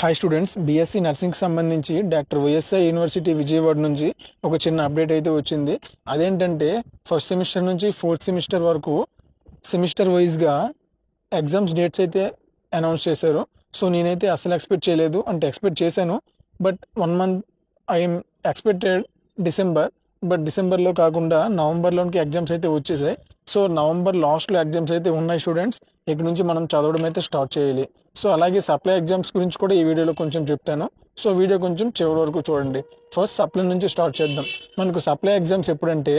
Hi students, BSc నర్సింగ్కి సంబంధించి doctor YSR university Vijayawada నుంచి ఒక చిన్న అప్డేట్ అయితే వచ్చింది. అదేంటంటే ఫస్ట్ సెమిస్టర్ నుంచి ఫోర్త్ సెమిస్టర్ వరకు సెమిస్టర్ వైజ్గా ఎగ్జామ్స్ డేట్స్ అయితే అనౌన్స్ చేశారు. సో నేనైతే అసలు ఎక్స్పెక్ట్ చేయలేదు, అంటే ఎక్స్పెక్ట్ చేశాను, but 1 month I'm expected December, but డిసెంబర్లో కాకుండా నవంబర్లోనికి ఎగ్జామ్స్ అయితే వచ్చేసాయి. సో నవంబర్ లాస్ట్లో ఎగ్జామ్స్ అయితే ఉన్నాయి స్టూడెంట్స్. ఇక్కడ నుంచి మనం చదవడం అయితే స్టార్ట్ చేయాలి. సో అలాగే సప్లై ఎగ్జామ్స్ గురించి కూడా ఈ వీడియోలో కొంచెం చెప్తాను. సో వీడియో కొంచెం చివరి వరకు చూడండి. ఫస్ట్ సప్లై నుంచి స్టార్ట్ చేద్దాం. మనకు సప్లై ఎగ్జామ్స్ ఎప్పుడంటే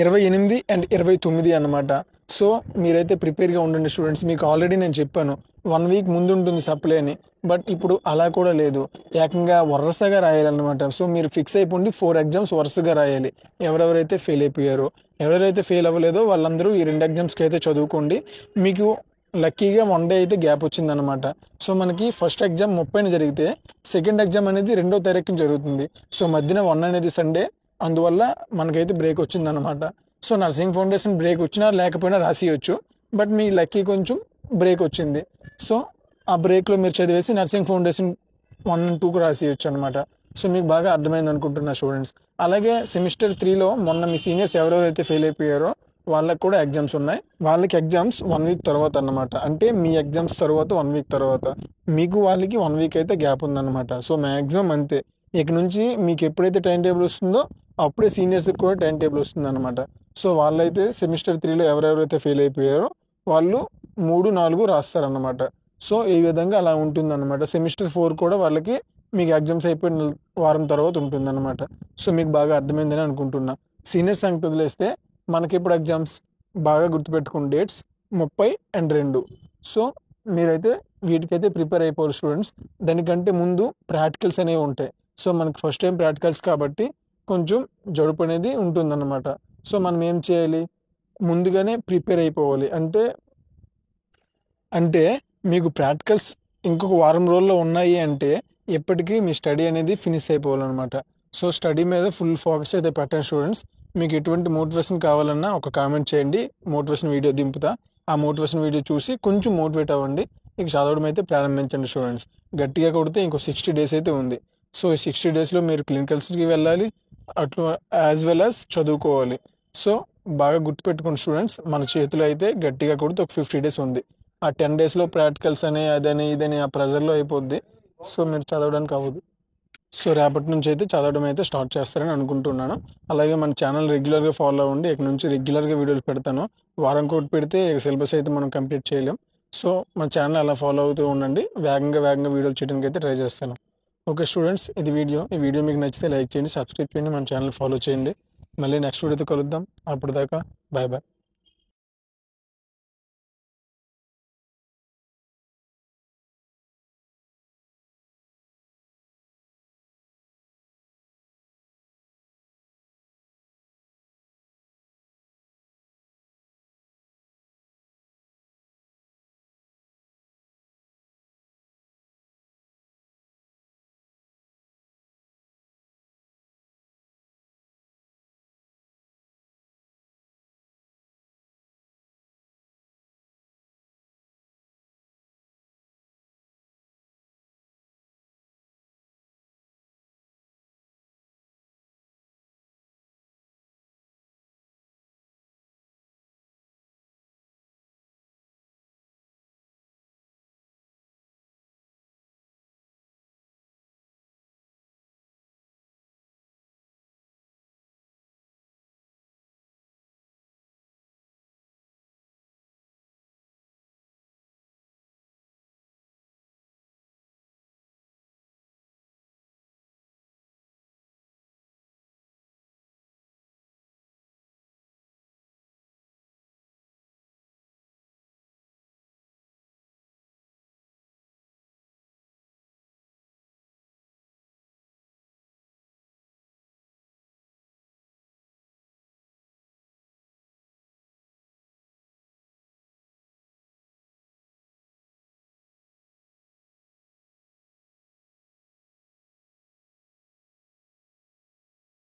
28 అండ్ 29 అన్నమాట. సో మీరైతే ప్రిపేర్గా ఉండండి స్టూడెంట్స్. మీకు ఆల్రెడీ నేను చెప్పాను 1 వీక్ ముందు ఉంటుంది సప్లై అని, బట్ ఇప్పుడు అలా కూడా లేదు, ఏకంగా వరుసగా రాయాలన్నమాట. సో మీరు ఫిక్స్ అయిపోండి, 4 ఎగ్జామ్స్ వరుసగా రాయాలి. ఎవరెవరైతే ఫెయిల్ అయిపోయారో, ఎవరెవరైతే ఫెయిల్ అవ్వలేదో వాళ్ళందరూ ఈ 2 ఎగ్జామ్స్కి అయితే చదువుకోండి. మీకు లక్కీగా 1 డే అయితే గ్యాప్ వచ్చిందనమాట. సో మనకి ఫస్ట్ ఎగ్జామ్ 30న జరిగితే సెకండ్ ఎగ్జామ్ అనేది 2వ తారీఖున జరుగుతుంది. సో మధ్యన 1 అనేది సండే, అందువల్ల మనకైతే బ్రేక్ వచ్చిందనమాట. సో నర్సింగ్ ఫౌండేషన్ బ్రేక్ వచ్చినా లేకపోయినా రాసియచ్చు, బట్ మీ లక్కీ కొంచెం బ్రేక్ వచ్చింది. సో ఆ బ్రేక్లో మీరు చదివేసి నర్సింగ్ ఫౌండేషన్ 1 and 2కు రాసియచ్చు అనమాట. సో మీకు బాగా అర్థమైంది అనుకుంటున్నా స్టూడెంట్స్. అలాగే సెమిస్టర్ 3లో మొన్న మీ సీనియర్స్ ఎవరెవరైతే ఫెయిల్ అయిపోయారో వాళ్ళకి కూడా ఎగ్జామ్స్ ఉన్నాయి. వాళ్ళకి ఎగ్జామ్స్ 1 వీక్ తర్వాత అన్నమాట. అంటే మీ ఎగ్జామ్స్ తర్వాత 1 వీక్ తర్వాత, మీకు వాళ్ళకి 1 వీక్ అయితే గ్యాప్ ఉందన్నమాట. సో మ్యాక్సిమం అంతే. ఇక నుంచి మీకు ఎప్పుడైతే టైం టేబుల్ వస్తుందో అప్పుడే సీనియర్స్కి కూడా టైం టేబుల్ వస్తుంది అనమాట. సో వాళ్ళైతే సెమిస్టర్ 3లో ఎవరెవరైతే ఫెయిల్ అయిపోయారో వాళ్ళు 3, 4 రాస్తారన్నమాట. సో ఈ విధంగా అలా ఉంటుందన్నమాట. సెమిస్టర్ 4 కూడా వాళ్ళకి మీకు ఎగ్జామ్స్ అయిపోయిన వారం తర్వాత ఉంటుందన్నమాట. సో మీకు బాగా అర్థమైందని అనుకుంటున్నా. సీనియర్ సంగతి వదిలేస్తే మనకి ఇప్పుడు ఎగ్జామ్స్ బాగా గుర్తుపెట్టుకున్న డేట్స్ 30 and 2. సో మీరైతే వీటికైతే ప్రిపేర్ అయిపోవాలి స్టూడెంట్స్. దానికంటే ముందు ప్రాక్టికల్స్ అనేవి ఉంటాయి. సో మనకి ఫస్ట్ టైం ప్రాక్టికల్స్ కాబట్టి కొంచెం జడుపు అనేది ఉంటుందన్నమాట. సో మనం ఏం చేయాలి, ముందుగానే ప్రిపేర్ అయిపోవాలి. అంటే మీకు ప్రాక్టికల్స్ ఇంకొక వారం రోజుల్లో ఉన్నాయి అంటే ఎప్పటికీ మీ స్టడీ అనేది ఫినిష్ అయిపోవాలన్నమాట. సో స్టడీ మీద ఫుల్ ఫోకస్ అయితే పెట్టండి స్టూడెంట్స్. మీకు ఎటువంటి మోటివేషన్ కావాలన్నా ఒక కామెంట్ చేయండి, మోటివేషన్ వీడియో దింపుతా. ఆ మోటివేషన్ వీడియో చూసి కొంచెం మోటివేట్ అవ్వండి. ఇక చదవడం అయితే ప్రారంభించండి స్టూడెంట్స్. గట్టిగా కొడితే ఇంకో 60 days అయితే ఉంది. సో ఈ 60 daysలో మీరు క్లినికల్స్కి వెళ్ళాలి, అట్లా యాజ్ వెల్ యాజ్ చదువుకోవాలి. సో బాగా గుర్తుపెట్టుకోండి స్టూడెంట్స్, మన చేతిలో అయితే గట్టిగా కొడితే ఒక 50 days ఉంది. ఆ 10 daysలో ప్రాక్టికల్స్ అని అదని ఇదని ఆ ప్రెజర్లో అయిపోద్ది. సో మీరు చదవడానికి అవ్వదు. సో రేపటి నుంచి అయితే చదవడం అయితే స్టార్ట్ చేస్తారని అనుకుంటున్నాను. అలాగే మన ఛానల్ రెగ్యులర్గా ఫాలో అవ్వండి. ఇక్కడ నుంచి రెగ్యులర్గా వీడియోలు పెడతాను. వారం కోటి పెడితే సిలబస్ అయితే మనం కంప్లీట్ చేయలేం. సో మన ఛానల్ అలా ఫాలో అవుతూ ఉండండి. వేగంగా వీడియోలు చేయడానికి అయితే ట్రై చేస్తాను. ఓకే స్టూడెంట్స్, ఈ వీడియో మీకు నచ్చితే లైక్ చేయండి, సబ్స్క్రైబ్ చేయండి, మన ఛానల్ ఫాలో చేయండి. మళ్ళీ నెక్స్ట్ వీడియోతో కలుద్దాం. అప్పటిదాకా బాయ్ బాయ్.